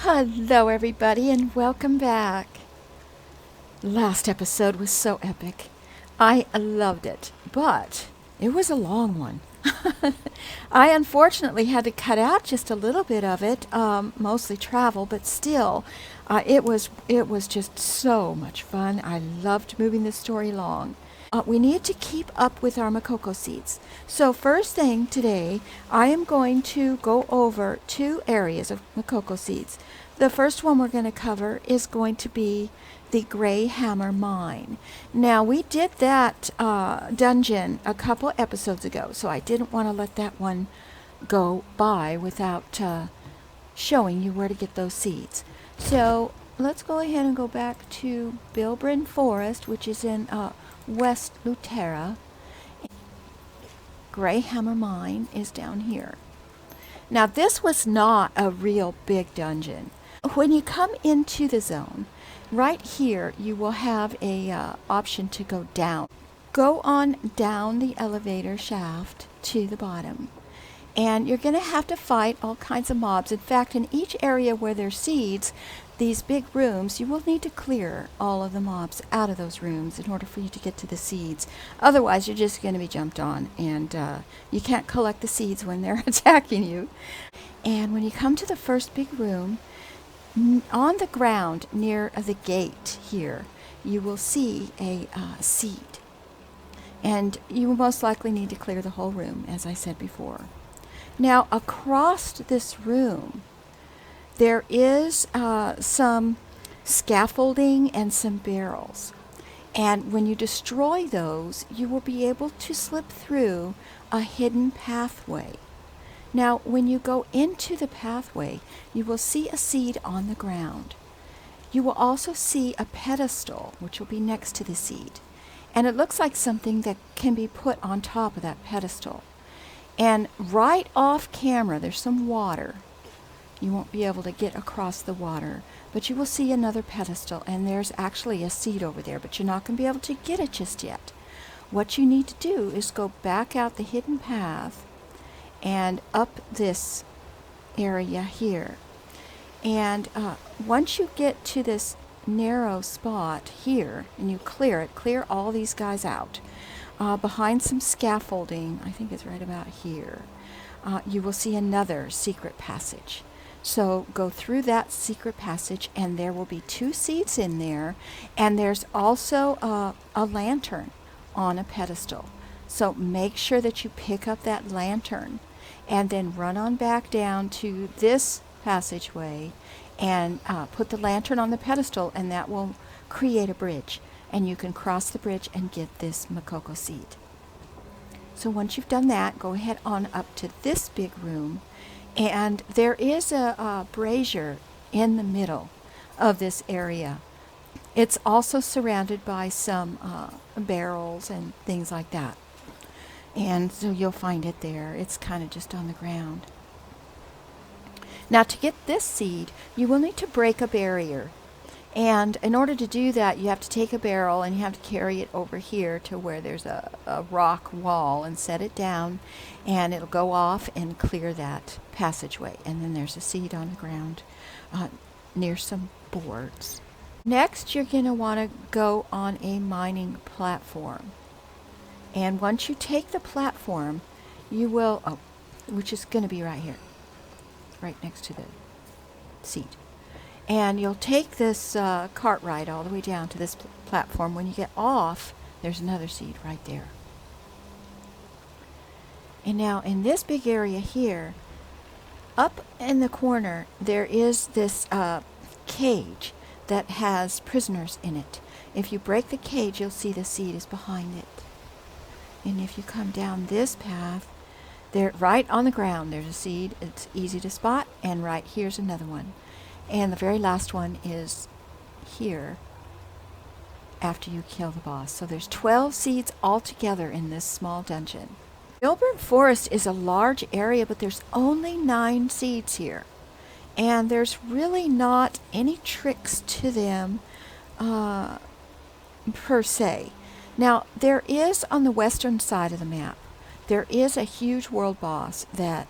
Hello, everybody, and welcome back. Last episode was so epic. I loved it, but it was a long one. I unfortunately had to cut out just a little bit of it, mostly travel, but still, it was just so much fun. I loved moving the story along. We need to keep up with our Makoko seeds. So first thing today, I am going to go over two areas of Makoko seeds. The first one we're going to cover is going to be the Gray Hammer Mine. Now, we did that dungeon a couple episodes ago, so I didn't want to let that one go by without showing you where to get those seeds. So let's go ahead and go back to Bilbrin Forest, which is in West Lutera. Gray Hammer Mine is down here. Now, this was not a real big dungeon. When you come into the zone, right here you will have a option to go down. Go on down the elevator shaft to the bottom. And you're going to have to fight all kinds of mobs. In fact, in each area where there's seeds, these big rooms, you will need to clear all of the mobs out of those rooms in order for you to get to the seeds. Otherwise, you're just going to be jumped on, and you can't collect the seeds when they're attacking you. And when you come to the first big room, on the ground near the gate here, you will see a seed. And you will most likely need to clear the whole room, as I said before. Now, across this room, there is some scaffolding and some barrels. And when you destroy those, you will be able to slip through a hidden pathway. Now, when you go into the pathway, you will see a seed on the ground. You will also see a pedestal, which will be next to the seed. And it looks like something that can be put on top of that pedestal. And right off camera, there's some water. You won't be able to get across the water, but you will see another pedestal, and there's actually a seed over there, but you're not going to be able to get it just yet. What you need to do is go back out the hidden path and up this area here. And once you get to this narrow spot here, and you clear it, clear all these guys out, behind some scaffolding, I think it's right about here, you will see another secret passage. So go through that secret passage, and there will be two seeds in there, and there's also a lantern on a pedestal. So make sure that you pick up that lantern and then run on back down to this passageway and put the lantern on the pedestal, and that will create a bridge. And you can cross the bridge and get this Makoko seed. So once you've done that, go ahead on up to this big room, and there is a brazier in the middle of this area. It's also surrounded by some barrels and things like that. And so you'll find it there. It's kind of just on the ground. Now, to get this seed, you will need to break a barrier. And in order to do that, you have to take a barrel and you have to carry it over here to where there's a rock wall and set it down, and it'll go off and clear that passageway. And then there's a seed on the ground near some boards. Next, you're going to want to go on a mining platform. And once you take the platform, you will, which is going to be right here, right next to the seed. And you'll take this cart ride all the way down to this platform. When you get off, there's another seed right there. And now in this big area here, up in the corner, there is this cage that has prisoners in it. If you break the cage, you'll see the seed is behind it. And if you come down this path, there, right on the ground, there's a seed. It's easy to spot. And right here's another one. And the very last one is here after you kill the boss. So there's 12 seeds altogether in this small dungeon. Bilbrin Forest is a large area, but there's only 9 seeds here. And there's really not any tricks to them per se. Now, there is on the western side of the map, there is a huge world boss that,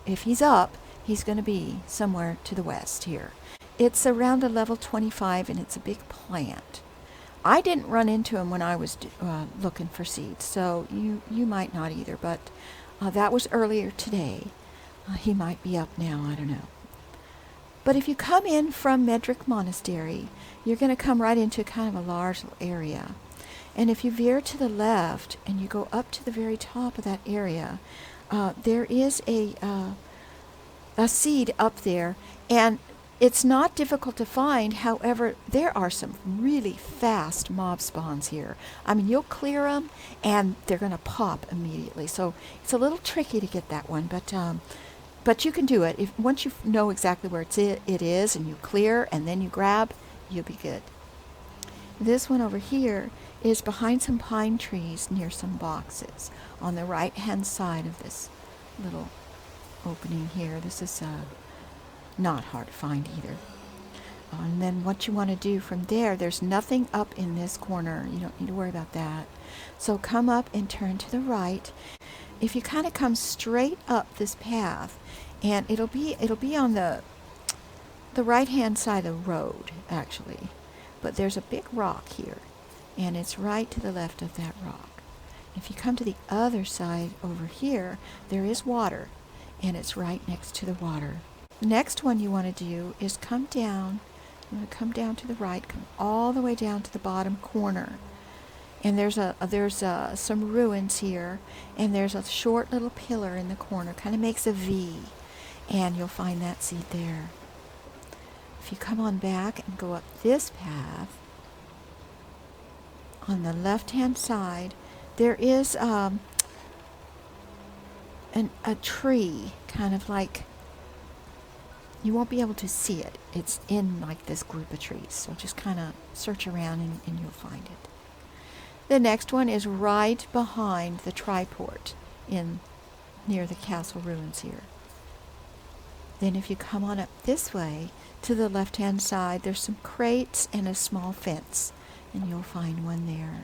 if he's up, he's going to be somewhere to the west here. It's around a level 25 and it's a big plant. I didn't run into him when I was looking for seeds, so you might not either, but that was earlier today. He might be up now, I don't know. But if you come in from Medrick Monastery, you're going to come right into kind of a large area. And if you veer to the left and you go up to the very top of that area, there is a seed up there, and it's not difficult to find. However, there are some really fast mob spawns here. I mean, you'll clear them and they're going to pop immediately. So it's a little tricky to get that one, but you can do it. Once you know exactly where it is and you clear and then you grab, you'll be good. This one over here is behind some pine trees near some boxes on the right hand side of this little opening here. This is not hard to find either. And then what you want to do from there, there's nothing up in this corner. You don't need to worry about that. So come up and turn to the right. If you kind of come straight up this path, and it'll be on the right hand side of the road actually, but there's a big rock here, and it's right to the left of that rock. If you come to the other side over here, there is water, and it's right next to the water. The next one you want to do is come down. You want to come down to the right, come all the way down to the bottom corner. And there's some ruins here, and there's a short little pillar in the corner, kind of makes a V, and you'll find that seed there. If you come on back and go up this path, on the left-hand side, there is a tree, kind of like, you won't be able to see it. It's in like this group of trees. So just kind of search around and you'll find it. The next one is right behind the triport near the castle ruins here. Then if you come on up this way to the left-hand side, there's some crates and a small fence, and you'll find one there.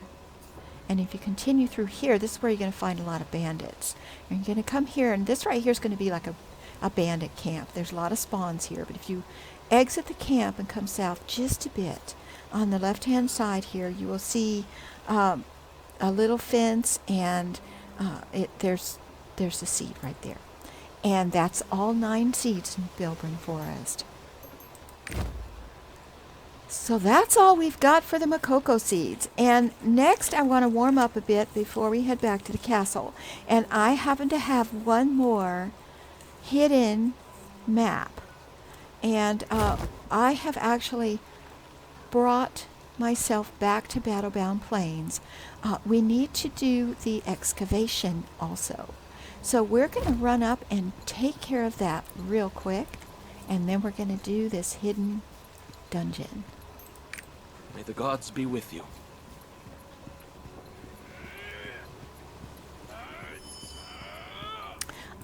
And if you continue through here, this is where you're going to find a lot of bandits. And you're going to come here, and this right here is going to be like a bandit camp. There's a lot of spawns here, but if you exit the camp and come south just a bit, on the left-hand side here, you will see a little fence, and there's a seed right there. And that's all 9 seeds in Bilbrin Forest. So that's all we've got for the Makoko seeds. And next I want to warm up a bit before we head back to the castle. And I happen to have one more hidden map. And I have actually brought myself back to Battlebound Plains. We need to do the excavation also. So we're going to run up and take care of that real quick. And then we're going to do this hidden dungeon. May the gods be with you.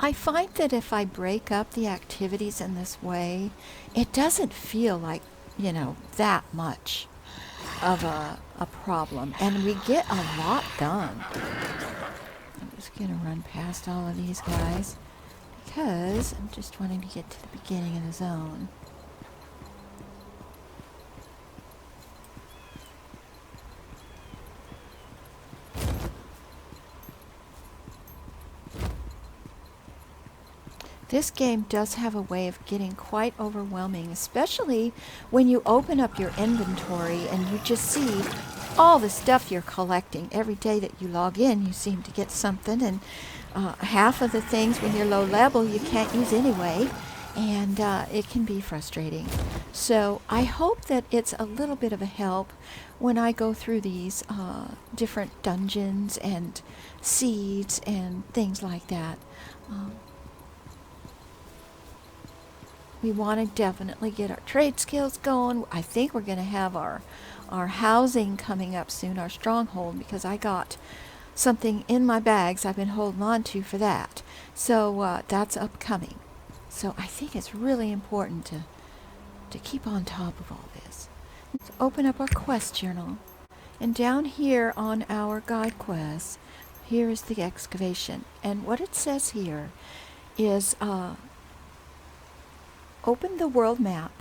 I find that if I break up the activities in this way, it doesn't feel like, that much of a problem. And we get a lot done. I'm just going to run past all of these guys because I'm just wanting to get to the beginning of the zone. This game does have a way of getting quite overwhelming, especially when you open up your inventory and you just see all the stuff you're collecting. Every day that you log in, you seem to get something, and half of the things when you're low level you can't use anyway, and it can be frustrating. So I hope that it's a little bit of a help when I go through these different dungeons and seeds and things like that. We want to definitely get our trade skills going. I think we're going to have our housing coming up soon, our stronghold, because I got something in my bags I've been holding on to for that. So that's upcoming. So I think it's really important to keep on top of all this. Let's open up our quest journal. And down here on our guide quests, here is the excavation. And what it says here is open the world map,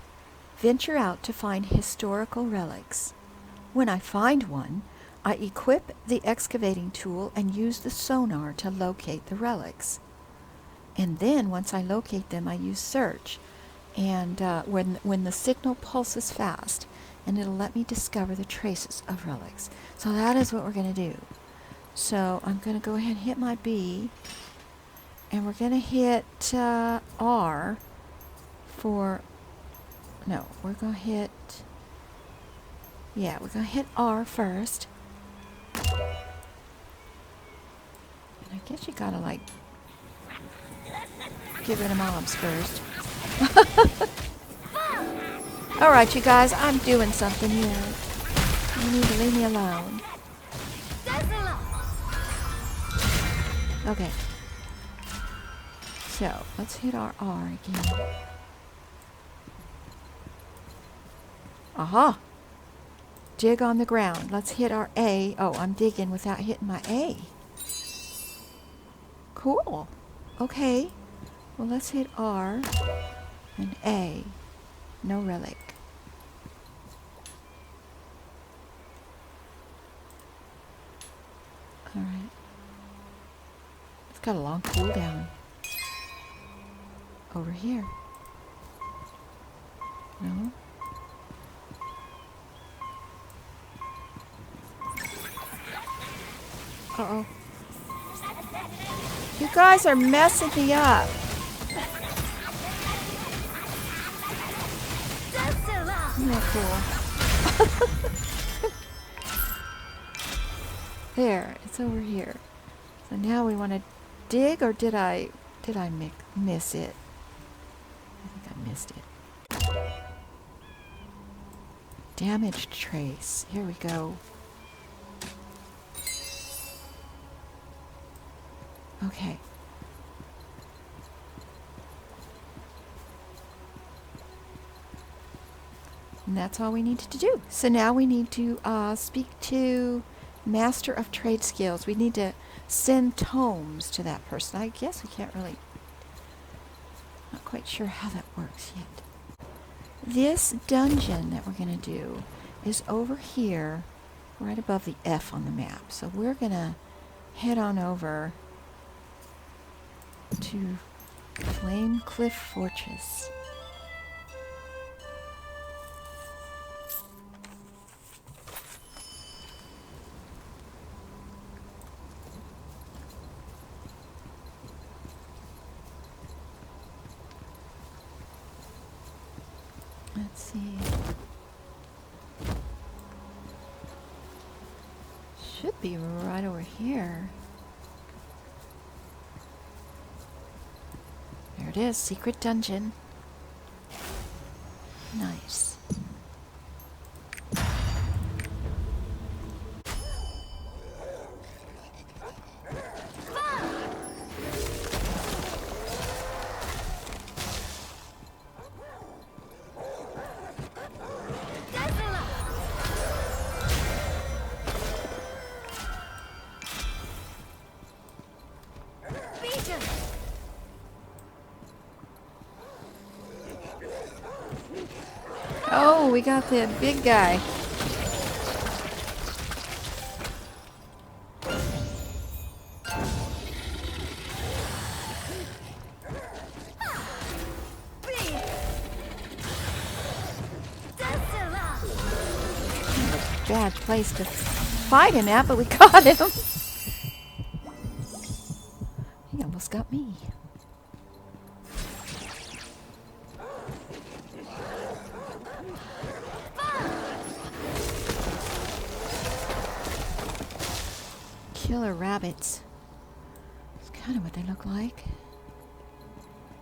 venture out to find historical relics. When I find one, I equip the excavating tool and use the sonar to locate the relics. And then once I locate them, I use search. And when the signal pulses fast, and it'll let me discover the traces of relics. So that is what we're going to do. So I'm going to go ahead and hit my B, and we're going to hit R for, no, we're going to hit, yeah, we're going to hit R first. And I guess you got to like get rid of mobs first. Alright, you guys, I'm doing something here. You need to leave me alone. Okay. So, let's hit our R again. Aha! Dig on the ground. Let's hit our A. Oh, I'm digging without hitting my A. Cool. Okay. Well, let's hit R and A. No relic. Alright. It's got a long cooldown. Over here. No? Uh-oh. You guys are messing me up. Isn't that cool? There, it's over here. So now we want to dig, or did I miss it? I think I missed it. Damaged trace. Here we go. Okay. And that's all we needed to do. So now we need to speak to Master of Trade Skills. We need to send tomes to that person. I guess we can't really... Not quite sure how that works yet. This dungeon that we're going to do is over here, right above the F on the map. So we're going to head on over to Flame Cliff Fortress. Let's see. Should be right over here. There it is, secret dungeon. Nice. Oh, we got the big guy. Bad place to fight him at, but we got him. He almost got me. Killer rabbits. That's kind of what they look like.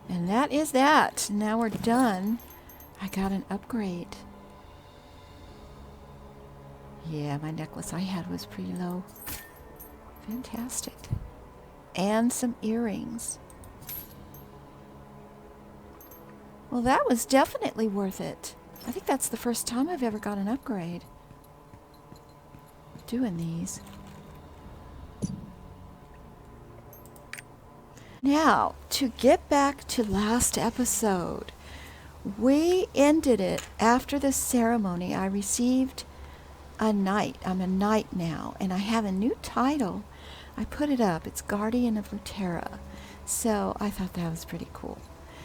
And that is that. Now we're done. I got an upgrade. Yeah, my necklace I had was pretty low. Fantastic. And some earrings. Well, that was definitely worth it. I think that's the first time I've ever got an upgrade doing these. Now, to get back to last episode, We ended it after the ceremony. I received a knight. I'm a knight now, and I have a new title. I put it up. It's Guardian of Luterra. So I thought that was pretty cool.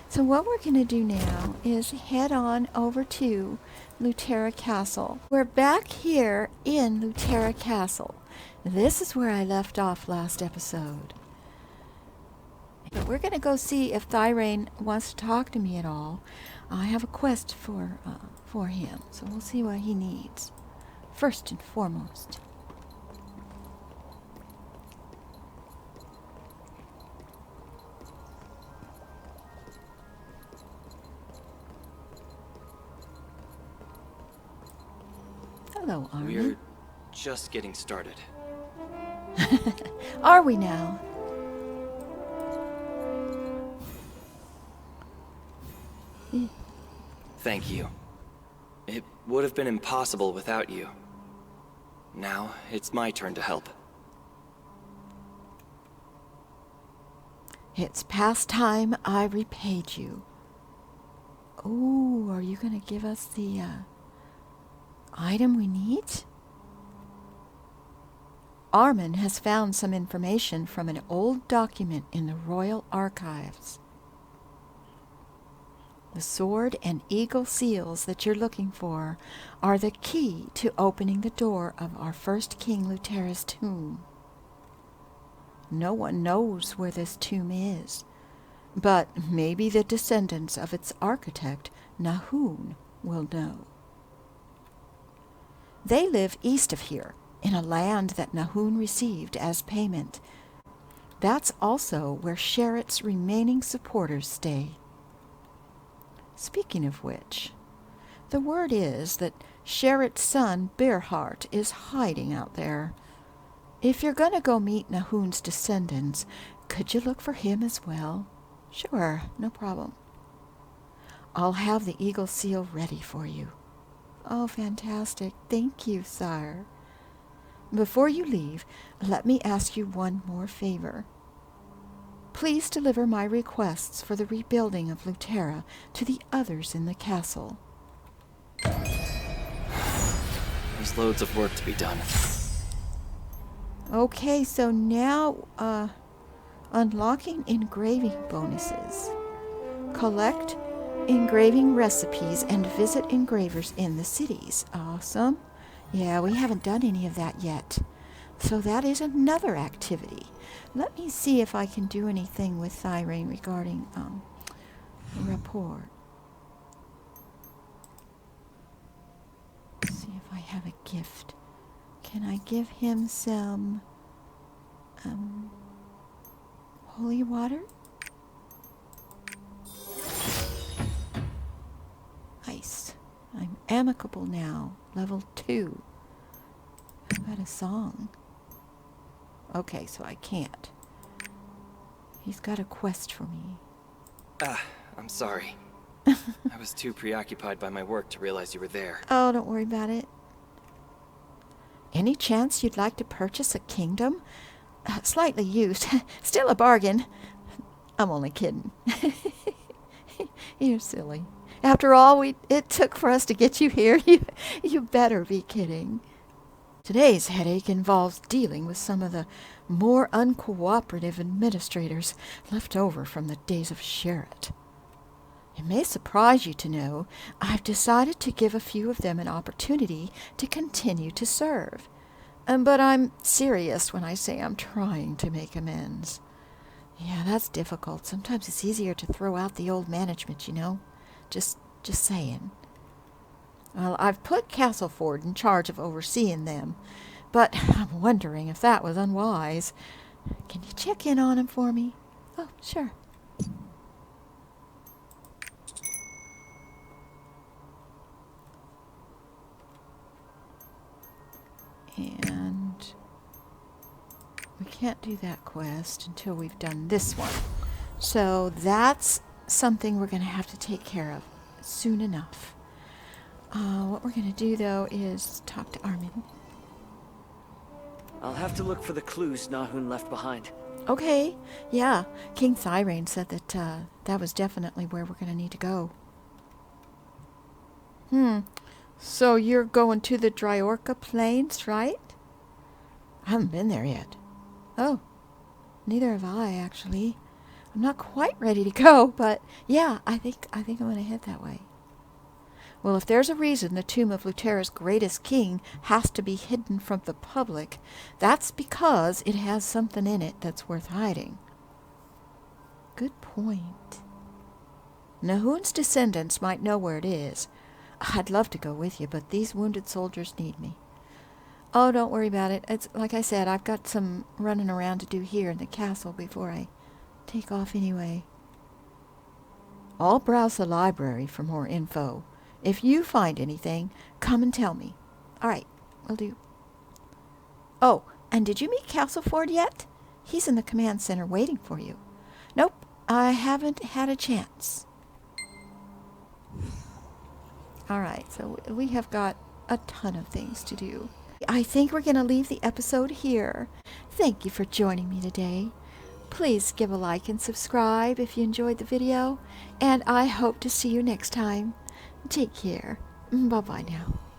So what we're going to do now is head on over to Luterra Castle. We're back here in Luterra Castle. This is where I left off last episode. But we're going to go see if Thirain wants to talk to me at all. I have a quest for him, so we'll see what he needs. First and foremost. Hello, Armin. We're just getting started. Are we now? Thank you. It would have been impossible without you. Now, it's my turn to help. It's past time I repaid you. Oh, are you going to give us the item we need? Armin has found some information from an old document in the Royal Archives. The sword and eagle seals that you're looking for are the key to opening the door of our first King Luterra's tomb. No one knows where this tomb is, but maybe the descendants of its architect, Nahun, will know. They live east of here, in a land that Nahun received as payment. That's also where Sherritt's remaining supporters stay. Speaking of which, the word is that Sherritt's son, Bearheart, is hiding out there. If you're going to go meet Nahun's descendants, could you look for him as well? Sure, no problem. I'll have the eagle seal ready for you. Oh, fantastic. Thank you, sire. Before you leave, let me ask you one more favor. Please deliver my requests for the rebuilding of Luterra to the others in the castle. There's loads of work to be done. Okay, so now, unlocking engraving bonuses. Collect engraving recipes and visit engravers in the cities. Awesome. Yeah, we haven't done any of that yet. So that is another activity. Let me see if I can do anything with Thirain regarding rapport. Let's see if I have a gift. Can I give him some holy water? Nice. I'm amicable now. Level 2. How about a song? Okay, so I can't. He's got a quest for me. I'm sorry. I was too preoccupied by my work to realize you were there. Oh, don't worry about it. Any chance you'd like to purchase a kingdom? Slightly used. Still a bargain. I'm only kidding. You're silly. After all it took for us to get you here, you better be kidding. Today's headache involves dealing with some of the more uncooperative administrators left over from the days of Sherritt. It may surprise you to know I've decided to give a few of them an opportunity to continue to serve. But I'm serious when I say I'm trying to make amends. Yeah, that's difficult. Sometimes it's easier to throw out the old management, you know. Just saying. Well, I've put Castleford in charge of overseeing them, but I'm wondering if that was unwise. Can you check in on him for me? Oh, sure. And we can't do that quest until we've done this one. So that's something we're going to have to take care of soon enough. What we're going to do, though, is talk to Armin. I'll have to look for the clues Nahun left behind. Okay, yeah. King Thirain said that that was definitely where we're going to need to go. So you're going to the Dryorka Plains, right? I haven't been there yet. Oh, neither have I, actually. I'm not quite ready to go, but yeah, I think I'm going to head that way. Well, if there's a reason the tomb of Lutera's greatest king has to be hidden from the public, that's because it has something in it that's worth hiding. Good point. Nahun's descendants might know where it is. I'd love to go with you, but these wounded soldiers need me. Oh, don't worry about it. It's like I said, I've got some running around to do here in the castle before I take off anyway. I'll browse the library for more info. If you find anything, come and tell me. All right, will do. Oh, and did you meet Castleford yet? He's in the command center waiting for you. Nope, I haven't had a chance. All right, so we have got a ton of things to do. I think we're going to leave the episode here. Thank you for joining me today. Please give a like and subscribe if you enjoyed the video, and I hope to see you next time. Take care. Bye-bye now.